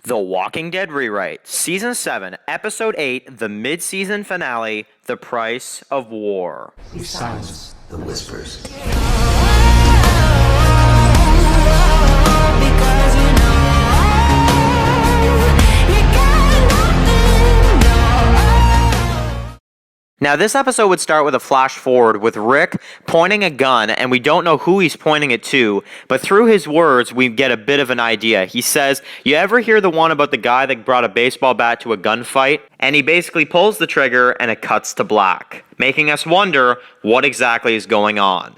The Walking Dead Rewrite, Season 7, Episode 8, the mid-season finale, The Price of War. We silence the whispers. Now, this episode would start with a flash forward with Rick pointing a gun, and we don't know who he's pointing it to, but through his words, we get a bit of an idea. He says, you ever hear the one about the guy that brought a baseball bat to a gunfight? And he basically pulls the trigger, and it cuts to black, making us wonder what exactly is going on.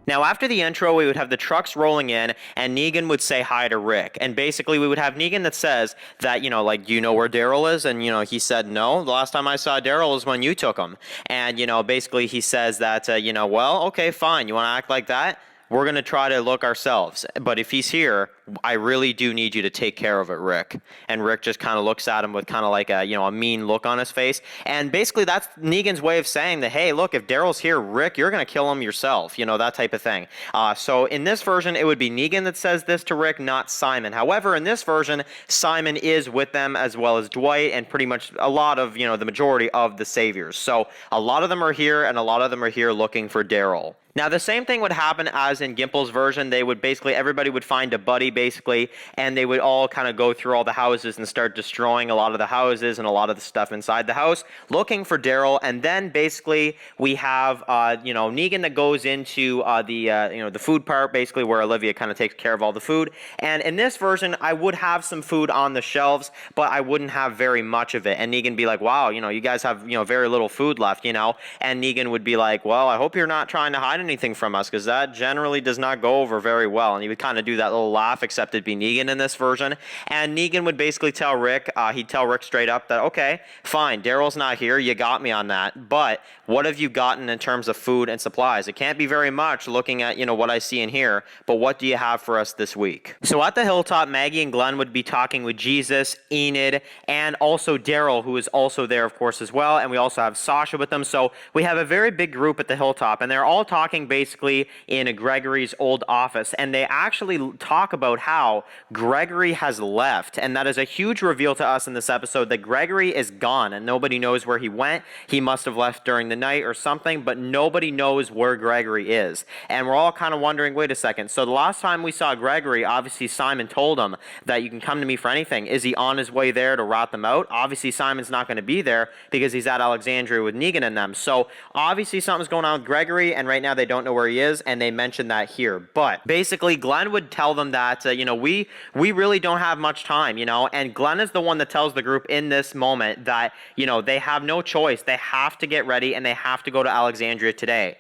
Now, after the intro, we would have the trucks rolling in, and Negan would say hi to Rick. And basically, we would have Negan that says that, do you know where Daryl is? And, he said, no, the last time I saw Daryl was when you took him. And, basically, he says that, well, okay, fine, you want to act like that? We're going to try to look ourselves. But if he's here, I really do need you to take care of it, Rick. And Rick just kind of looks at him with kind of like a mean look on his face. And basically that's Negan's way of saying that, hey, look, if Daryl's here, Rick, you're going to kill him yourself. That type of thing. So in this version, it would be Negan that says this to Rick, not Simon. However, in this version, Simon is with them as well as Dwight and pretty much a lot of, the majority of the saviors. So a lot of them are here and a lot of them are here looking for Daryl. Now, the same thing would happen as in Gimple's version. They would everybody would find a buddy, basically, and they would all kind of go through all the houses and start destroying a lot of the houses and a lot of the stuff inside the house, looking for Daryl. And then, basically, we have, Negan that goes into the food part, basically, where Olivia kind of takes care of all the food. And in this version, I would have some food on the shelves, but I wouldn't have very much of it. And Negan be like, wow, you guys have, very little food left, And Negan would be like, well, I hope you're not trying to hide anything from us, because that generally does not go over very well. And he would kind of do that little laugh, except it'd be Negan in this version. And Negan would basically tell Rick, he'd tell Rick straight up that, okay, fine, Daryl's not here, you got me on that, but what have you gotten in terms of food and supplies? It can't be very much looking at, what I see in here, but what do you have for us this week? So at the Hilltop, Maggie and Glenn would be talking with Jesus, Enid, and also Daryl, who is also there, of course, as well. And we also have Sasha with them. So we have a very big group at the Hilltop, and they're all talking basically in Gregory's old office. And they actually talk about how Gregory has left. And that is a huge reveal to us in this episode, that Gregory is gone and nobody knows where he went. He must have left during the night or something, but nobody knows where Gregory is. And we're all kind of wondering, wait a second. So the last time we saw Gregory, obviously Simon told him that you can come to me for anything. Is he on his way there to rat them out? Obviously Simon's not going to be there because he's at Alexandria with Negan and them. So obviously something's going on with Gregory, and right now they don't know where he is, and they mentioned that here. But basically Glenn would tell them that, we really don't have much time, and Glenn is the one that tells the group in this moment that, they have no choice. They have to get ready and they have to go to Alexandria today,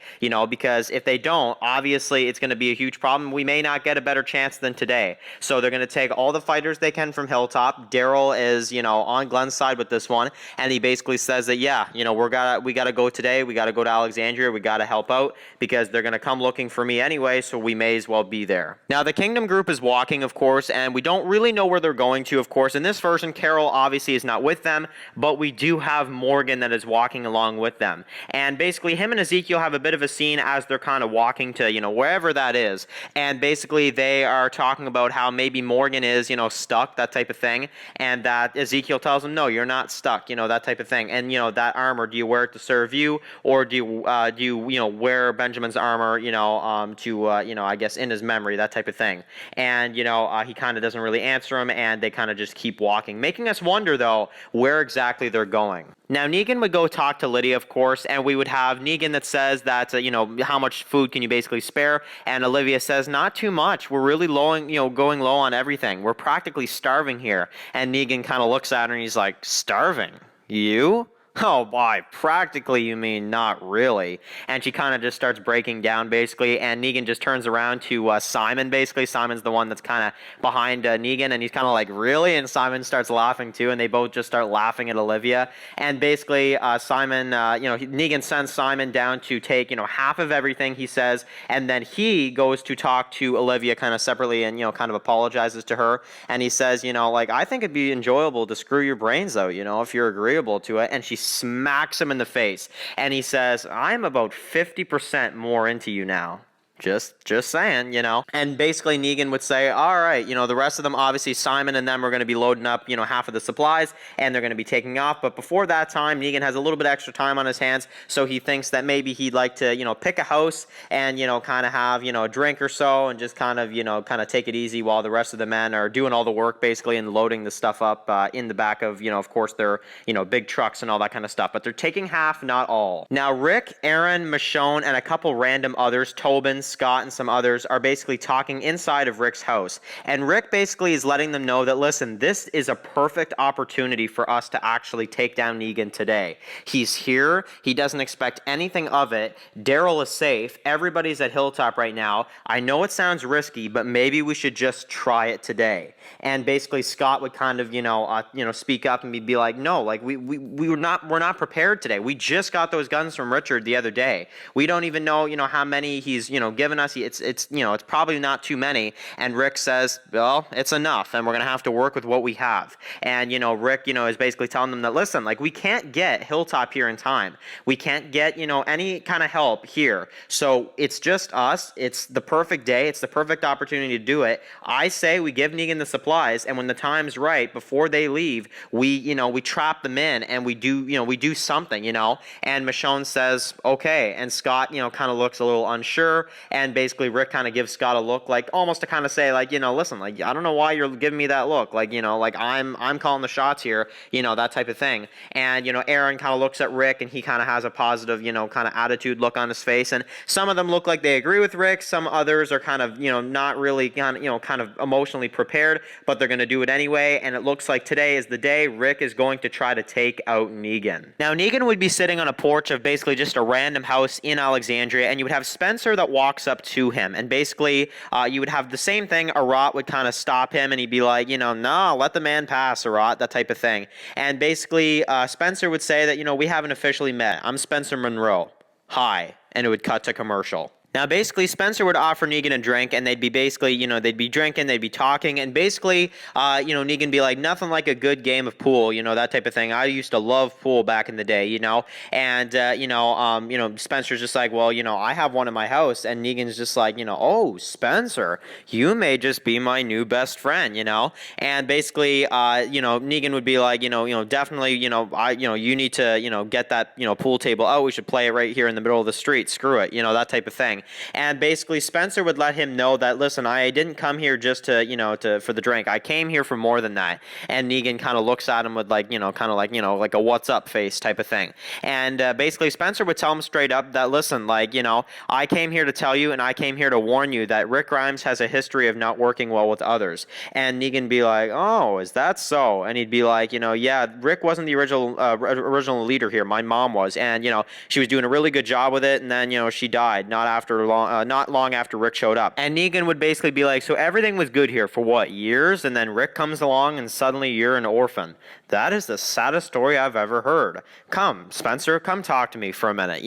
because if they don't, obviously it's going to be a huge problem. We may not get a better chance than today. So they're going to take all the fighters they can from Hilltop. Daryl is, on Glenn's side with this one, and he basically says that, yeah, we got to go today. We got to go to Alexandria. We got to help out because they're going to come looking for me anyway, so we may as well be there. Now, the Kingdom group is walking, of course, and we don't really know where they're going to, of course. In this version, Carol obviously is not with them, but we do have Morgan that is walking along with them. And basically, him and Ezekiel have a bit of a scene as they're kind of walking to, wherever that is. And basically, they are talking about how maybe Morgan is, stuck, that type of thing. And that Ezekiel tells him, no, you're not stuck, that type of thing. And, that armor, do you wear it to serve you? Or do you wear Benjamin's armor, I guess in his memory, that type of thing. And, he kind of doesn't really answer him, and they kind of just keep walking, making us wonder, though, where exactly they're going. Now, Negan would go talk to Lydia, of course, and we would have Negan that says that, how much food can you basically spare? And Olivia says, not too much. We're really going low on everything. We're practically starving here. And Negan kind of looks at her and he's like, starving? You? Oh, by practically you mean not really. And she kind of just starts breaking down, basically, and Negan just turns around to Simon, basically. Simon's the one that's kind of behind Negan, and he's kind of like, really? And Simon starts laughing, too, and they both just start laughing at Olivia. And basically, Simon, Negan sends Simon down to take, half of everything, he says, and then he goes to talk to Olivia kind of separately and, kind of apologizes to her. And he says, I think it'd be enjoyable to screw your brains out, if you're agreeable to it. And she smacks him in the face, and he says, I'm about 50% more into you now. Just saying, And basically Negan would say, all right, the rest of them, obviously Simon and them are going to be loading up, half of the supplies, and they're going to be taking off. But before that time, Negan has a little bit extra time on his hands, so he thinks that maybe he'd like to, pick a house and, kind of have, a drink or so and just kind of take it easy while the rest of the men are doing all the work basically and loading the stuff up in the back of, of course, their, big trucks and all that kind of stuff. But they're taking half, not all. Now, Rick, Aaron, Michonne, and a couple random others, Tobin, Scott, and some others, are basically talking inside of Rick's house. And Rick basically is letting them know that, listen, this is a perfect opportunity for us to actually take down Negan today. He's here. He doesn't expect anything of it. Daryl is safe. Everybody's at Hilltop right now. I know it sounds risky, but maybe we should just try it today. And basically Scott would kind of, speak up and be like, no, like we're not prepared today. We just got those guns from Richard the other day. We don't even know, how many he's, given us. It's probably not too many. And Rick says, well, it's enough, and we're gonna have to work with what we have. And Rick, is basically telling them that, listen, like, we can't get Hilltop here in time. We can't get, any kind of help here. So it's just us. It's the perfect day. It's the perfect opportunity to do it. I say we give Negan the supplies, and when the time's right, before they leave, we trap them in, and we do something, And Michonne says, okay. And Scott, kind of looks a little unsure, and basically Rick kind of gives Scott a look, like, almost to kind of say, like, listen, like, I don't know why you're giving me that look, like, like, I'm calling the shots here, that type of thing. And Aaron kind of looks at Rick, and he kind of has a positive, kind of attitude look on his face, and some of them look like they agree with Rick. Some others are kind of, not really kind of emotionally prepared, but they're going to do it anyway. And it looks like today is the day Rick is going to try to take out Negan. Now, Negan would be sitting on a porch of basically just a random house in Alexandria, and you would have Spencer that walks up to him, and basically you would have the same thing. Arat would kind of stop him, and he'd be like, no, let the man pass, Arat, that type of thing. And basically Spencer would say that, we haven't officially met. I'm Spencer Monroe. Hi. And it would cut to commercial. Now, basically, Spencer would offer Negan a drink, and they'd be basically, they'd be drinking, they'd be talking, and basically, Negan be like, nothing like a good game of pool, that type of thing. I used to love pool back in the day, and, Spencer's just like, well, I have one in my house, and Negan's just like, oh, Spencer, you may just be my new best friend, and basically, Negan would be like, definitely, you need to, get that, pool table out. We should play it right here in the middle of the street. Screw it, that type of thing. And basically Spencer would let him know that, listen, I didn't come here just to, for the drink. I came here for more than that. And Negan kind of looks at him with like, like a what's up face type of thing. And basically Spencer would tell him straight up that, listen, like, I came here to tell you, and I came here to warn you that Rick Grimes has a history of not working well with others. And Negan be like, oh, is that so? And he'd be like, yeah, Rick wasn't the original leader here. My mom was. And, she was doing a really good job with it. And then, she died not long after Rick showed up. And Negan would basically be like, so everything was good here for what, years? And then Rick comes along and suddenly you're an orphan. That is the saddest story I've ever heard. Come, Spencer, come talk to me for a minute,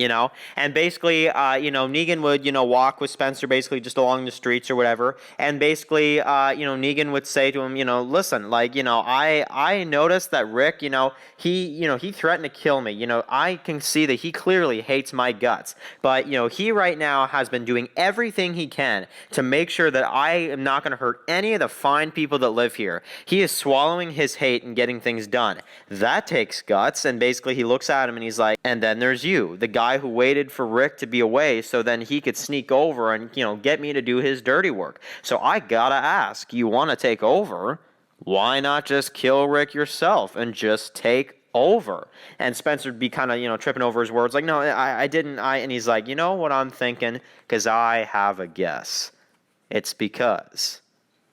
And basically, Negan would, walk with Spencer basically just along the streets or whatever. And basically, Negan would say to him, listen, like, I noticed that Rick, he threatened to kill me. I can see that he clearly hates my guts. But, he right now has been doing everything he can to make sure that I am not going to hurt any of the fine people that live here. He is swallowing his hate and getting things done. That takes guts. And basically he looks at him and he's like, and then there's you, the guy who waited for Rick to be away so then he could sneak over and, get me to do his dirty work. So I gotta ask, you want to take over? Why not just kill Rick yourself and just take over? And Spencer would be kind of, tripping over his words, like, no, I didn't. And he's like, you know what I'm thinking? Because I have a guess. It's because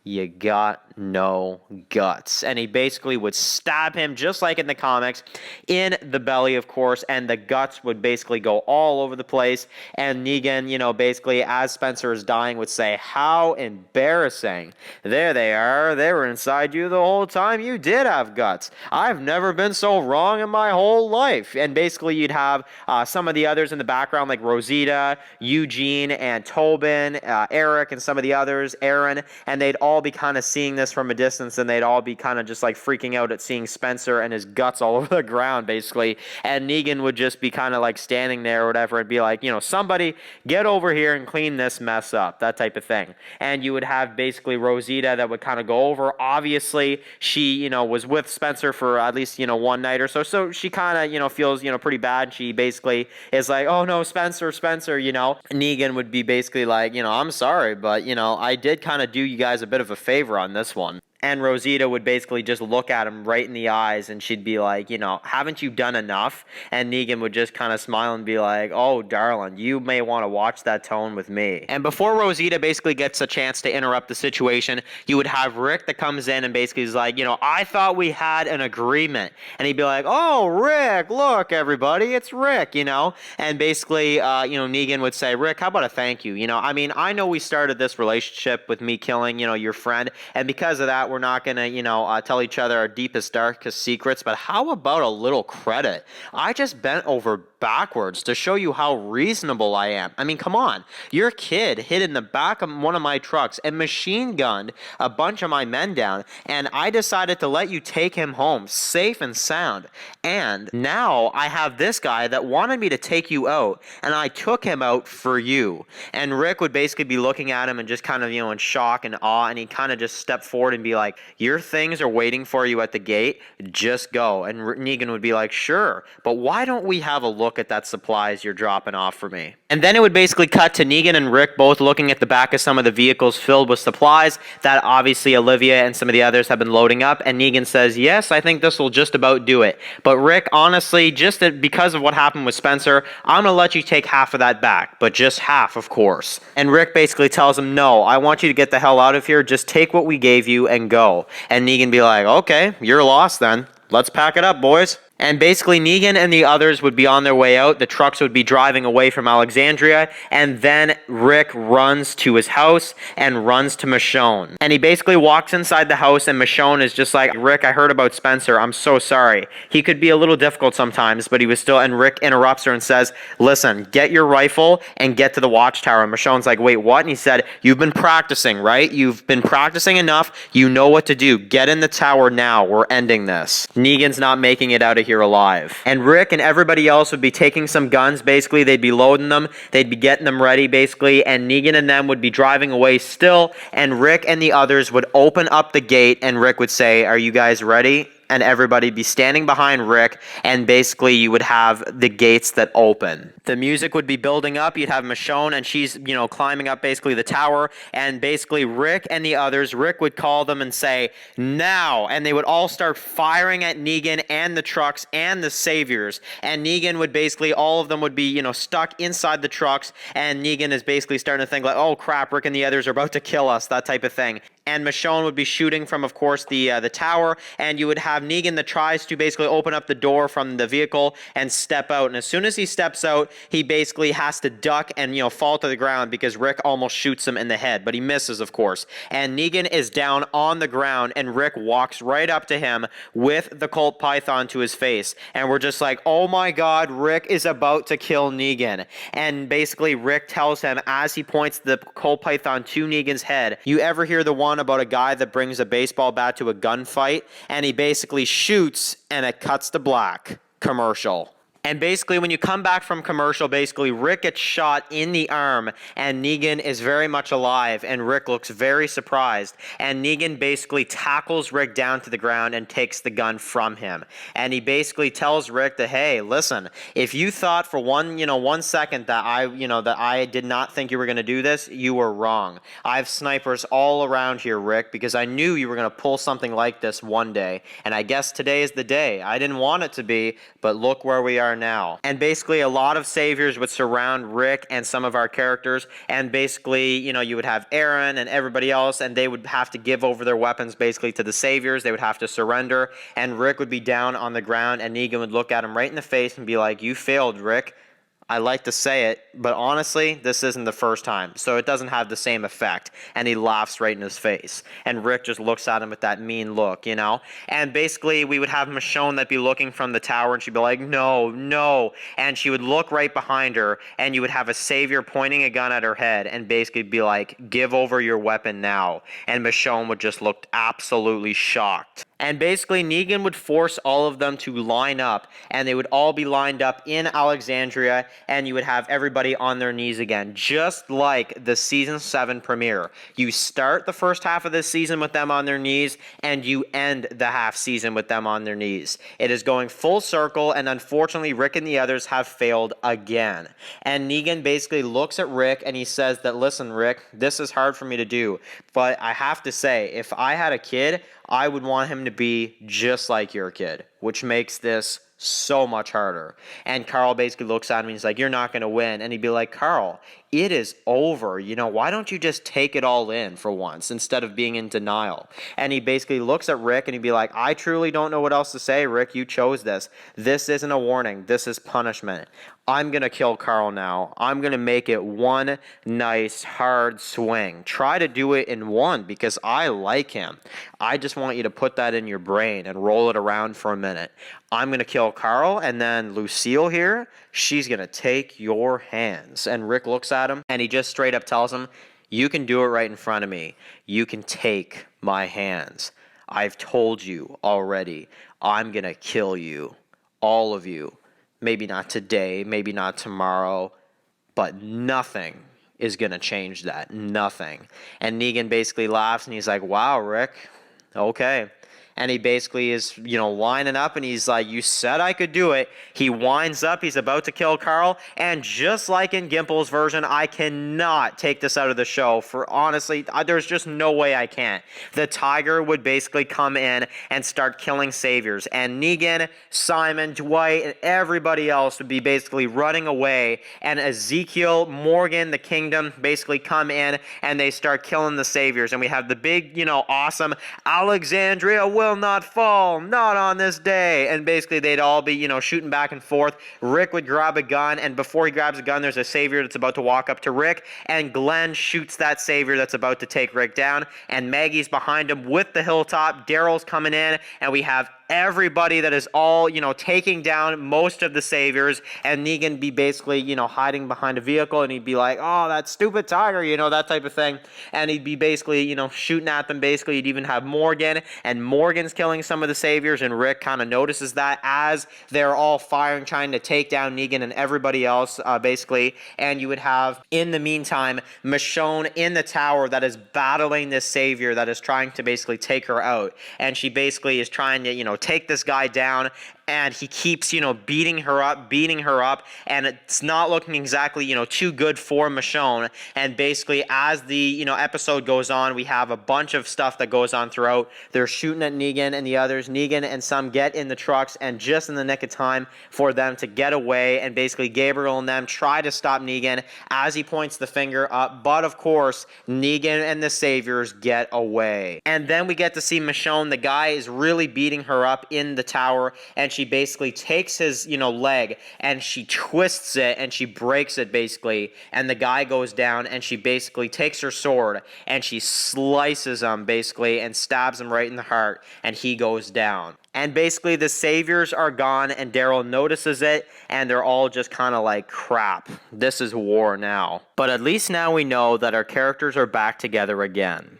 you got no guts. And he basically would stab him, just like in the comics, in the belly, of course, and the guts would basically go all over the place. And Negan, basically, as Spencer is dying, would say, how embarrassing. There they are. They were inside you the whole time. You did have guts. I've never been so wrong in my whole life. And basically, you'd have some of the others in the background, like Rosita, Eugene, and Tobin, Eric, and some of the others, Aaron, and they'd all all be kind of seeing this from a distance, and they'd all be kind of just like freaking out at seeing Spencer and his guts all over the ground, basically. And Negan would just be kind of like standing there or whatever and be like, somebody get over here and clean this mess up, that type of thing. And you would have basically Rosita that would kind of go over. Obviously, she, was with Spencer for at least, one night or so. So she kind of, feels, pretty bad. She basically is like, oh no, Spencer. Negan would be basically like, I'm sorry, but, I did kind of do you guys a bit of a favor on this one. And Rosita would basically just look at him right in the eyes, and she'd be like, haven't you done enough? And Negan would just kind of smile and be like, oh, darling, you may want to watch that tone with me. And before Rosita basically gets a chance to interrupt the situation, you would have Rick that comes in and basically is like, I thought we had an agreement. And he'd be like, oh, Rick, look, everybody, it's Rick, And basically, Negan would say, Rick, how about a thank you? I know we started this relationship with me killing, your friend, and because of that, we're not going to, tell each other our deepest, darkest secrets, but how about a little credit? I just bent over backwards to show you how reasonable I am. Come on. Your kid hid in the back of one of my trucks and machine gunned a bunch of my men down, and I decided to let you take him home safe and sound. And now I have this guy that wanted me to take you out, and I took him out for you. And Rick would basically be looking at him and just kind of, in shock and awe, and he kind of just step forward and be like, your things are waiting for you at the gate, just go. And Negan would be like, sure, but why don't we have a look at that supplies you're dropping off for me? And then it would basically cut to Negan and Rick both looking at the back of some of the vehicles filled with supplies that obviously Olivia and some of the others have been loading up, and Negan says, yes, I think this will just about do it. But Rick, honestly, just because of what happened with Spencer, I'm going to let you take half of that back, but just half, of course. And Rick basically tells him, no, I want you to get the hell out of here, just take what we gave you and go. And Negan be like, okay, you're lost then. Let's pack it up, boys. And basically, Negan and the others would be on their way out. The trucks would be driving away from Alexandria. And then Rick runs to his house and runs to Michonne. And he basically walks inside the house, and Michonne is just like, Rick, I heard about Spencer. I'm so sorry. He could be a little difficult sometimes, but he was still... And Rick interrupts her and says, listen, get your rifle and get to the watchtower. And Michonne's like, wait, what? And he said, you've been practicing, right? You've been practicing enough. You know what to do. Get in the tower now. We're ending this. Negan's not making it out of here alive. And Rick and everybody else would be taking some guns, basically. They'd be loading them. They'd be getting them ready, basically. And Negan and them would be driving away still. And Rick and the others would open up the gate, and Rick would say, are you guys ready? And everybody be standing behind Rick, and basically you would have the gates that open. The music would be building up. You'd have Michonne, and she's, climbing up basically the tower, and basically Rick and the others, Rick would call them and say, now, and they would all start firing at Negan and the trucks and the saviors, and Negan would basically, all of them would be, stuck inside the trucks, and Negan is basically starting to think like, oh crap, Rick and the others are about to kill us, that type of thing. And Michonne would be shooting from, of course, the tower, and you would have Negan that tries to basically open up the door from the vehicle and step out. And as soon as he steps out, he basically has to duck and, fall to the ground because Rick almost shoots him in the head, but he misses, of course. And Negan is down on the ground, and Rick walks right up to him with the Colt Python to his face. And we're just like, oh my God, Rick is about to kill Negan. And basically Rick tells him as he points the Colt Python to Negan's head, you ever hear the one about a guy that brings a baseball bat to a gunfight? And he basically shoots, and it cuts to black. Commercial. And basically, when you come back from commercial, basically, Rick gets shot in the arm, and Negan is very much alive, and Rick looks very surprised. And Negan basically tackles Rick down to the ground and takes the gun from him. And he basically tells Rick that, hey, listen, if you thought for one second that I did not think you were going to do this, you were wrong. I have snipers all around here, Rick, because I knew you were going to pull something like this one day. And I guess today is the day. I didn't want it to be, but look where we are now. And basically a lot of saviors would surround Rick and some of our characters, and basically, you would have Aaron and everybody else, and they would have to give over their weapons basically to the saviors. They would have to surrender, and Rick would be down on the ground, and Negan would look at him right in the face and be like, you failed, Rick. I like to say it, but honestly, this isn't the first time, so it doesn't have the same effect. And he laughs right in his face. And Rick just looks at him with that mean look, you know? And basically, we would have Michonne that be looking from the tower, and she'd be like, no, no. And she would look right behind her, and you would have a savior pointing a gun at her head, and basically be like, give over your weapon now. And Michonne would just look absolutely shocked. And basically, Negan would force all of them to line up, and they would all be lined up in Alexandria, and you would have everybody on their knees again, just like the season 7 premiere. You start the first half of this season with them on their knees, and you end the half season with them on their knees. It is going full circle, and unfortunately, Rick and the others have failed again. And Negan basically looks at Rick, and he says that, listen, Rick, this is hard for me to do, but I have to say, if I had a kid, I would want him to be just like your kid, which makes this so much harder. And Carl basically looks at him and he's like, you're not going to win. And he'd be like, Carl, it is over. You know, why don't you just take it all in for once instead of being in denial? And he basically looks at Rick and he'd be like, I truly don't know what else to say, Rick. You chose this. This isn't a warning. This is punishment. I'm going to kill Carl now. I'm going to make it one nice, hard swing. Try to do it in one because I like him. I just want you to put that in your brain and roll it around for a minute. I'm going to kill Carl, and then Lucille here, she's going to take your hands. And Rick looks at him, and he just straight up tells him, you can do it right in front of me. You can take my hands. I've told you already. I'm going to kill you. All of you. Maybe not today, maybe not tomorrow, but nothing is going to change that. Nothing. And Negan basically laughs and he's like, wow, Rick, okay. And he basically is, you know, lining up and he's like, you said I could do it. He winds up, he's about to kill Carl. And just like in Gimple's version, I cannot take this out of the show. For honestly, there's just no way I can't. The tiger would basically come in and start killing saviors. And Negan, Simon, Dwight, and everybody else would be basically running away. And Ezekiel, Morgan, the kingdom basically come in and they start killing the saviors. And we have the big, you know, awesome Alexandria will not fall, not on this day. And basically they'd all be, you know, shooting back and forth. Rick would grab a gun, and before he grabs a gun, there's a savior that's about to walk up to Rick, and Glenn shoots that savior that's about to take Rick down, and Maggie's behind him with the Hilltop. Daryl's coming in, and we have everybody that is all, you know, taking down most of the saviors, and Negan be basically, you know, hiding behind a vehicle, and he'd be like, oh, that stupid tiger, you know, that type of thing. And he'd be basically, you know, shooting at them. Basically, you'd even have Morgan, and Morgan's killing some of the saviors, and Rick kind of notices that as they're all firing, trying to take down Negan and everybody else, basically. And you would have, in the meantime, Michonne in the tower that is battling this savior that is trying to basically take her out. And she basically is trying to, you know, take this guy down, and he keeps, you know, beating her up, and it's not looking exactly, you know, too good for Michonne. And basically, as the, you know, episode goes on, we have a bunch of stuff that goes on throughout. They're shooting at Negan and the others. Negan and some get in the trucks, and just in the nick of time for them to get away, and basically Gabriel and them try to stop Negan as he points the finger up, but of course, Negan and the saviors get away. And then we get to see Michonne. The guy is really beating her up in the tower, and she basically takes his, you know, leg, and she twists it, and she breaks it basically, and the guy goes down, and she basically takes her sword, and she slices him basically, and stabs him right in the heart, and he goes down. And basically the saviors are gone, and Daryl notices it, and they're all just kind of like, crap, this is war now. But at least now we know that our characters are back together again.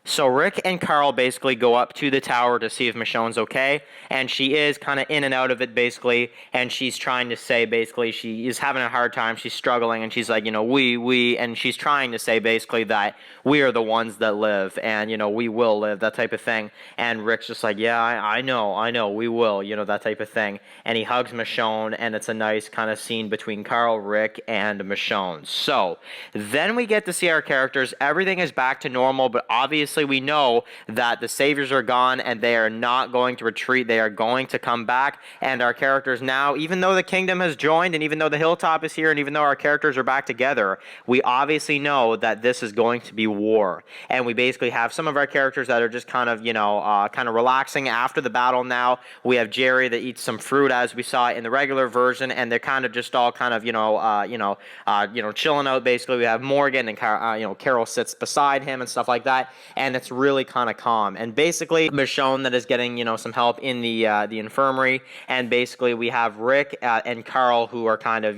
So Rick and Carl basically go up to the tower to see if Michonne's okay, and she is kind of in and out of it basically, and she's trying to say basically she is having a hard time, she's struggling, and she's like, you know, we, and she's trying to say basically that we are the ones that live, and, you know, we will live, that type of thing. And Rick's just like, yeah, I know, we will, you know, that type of thing. And he hugs Michonne, and it's a nice kind of scene between Carl, Rick, and Michonne. So then we get to see our characters. Everything is back to normal, but obviously obviously we know that the Saviors are gone and they are not going to retreat. They are going to come back, and our characters now, even though the kingdom has joined and even though the Hilltop is here and even though our characters are back together, we obviously know that this is going to be war. And we basically have some of our characters that are just kind of, kind of relaxing after the battle now. We have Jerry that eats some fruit as we saw in the regular version, and they're kind of just all kind of, chilling out basically. We have Morgan and Carol sits beside him and stuff like that, and it's really kind of calm. And basically Michonne that is getting, some help in the infirmary, and basically we have Rick and Carl who are kind of,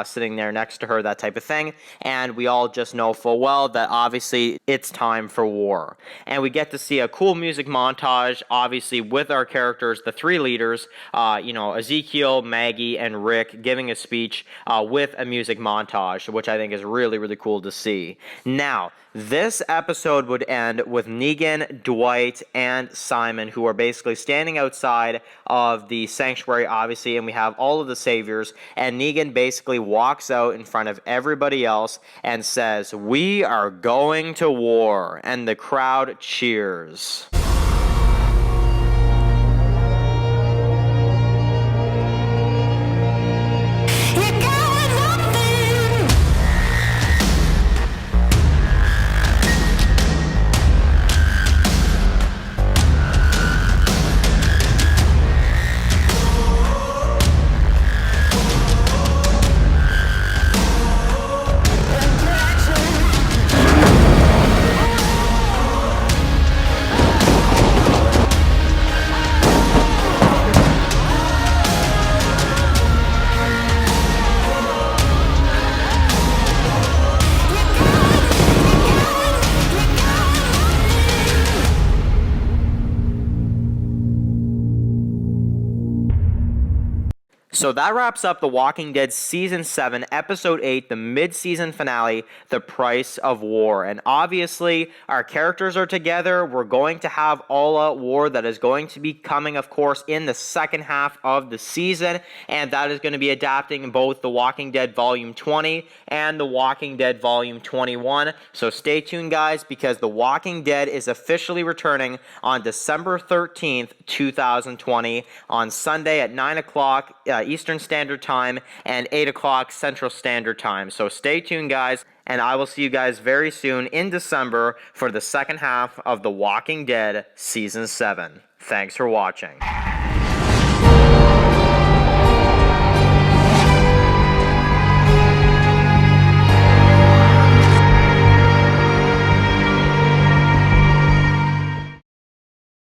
sitting there next to her, that type of thing. And we all just know full well that obviously it's time for war. And we get to see a cool music montage, obviously with our characters, the three leaders, Ezekiel, Maggie, and Rick giving a speech with a music montage, which I think is really, really cool to see. Now, this episode would end with Negan, Dwight, and Simon, who are basically standing outside of the sanctuary, obviously, and we have all of the Saviors, and Negan basically walks out in front of everybody else and says, "We are going to war," and the crowd cheers. So that wraps up The Walking Dead Season 7, Episode 8, the mid-season finale, The Price of War. And obviously, our characters are together. We're going to have all-out war that is going to be coming, of course, in the second half of the season. And that is going to be adapting both The Walking Dead Volume 20 and The Walking Dead Volume 21. So stay tuned, guys, because The Walking Dead is officially returning on December 13th, 2020, on Sunday at 9 o'clock Eastern Standard Time and 8 o'clock Central Standard Time. So stay tuned, guys, and I will see you guys very soon in December for the second half of The Walking Dead Season 7. Thanks for watching.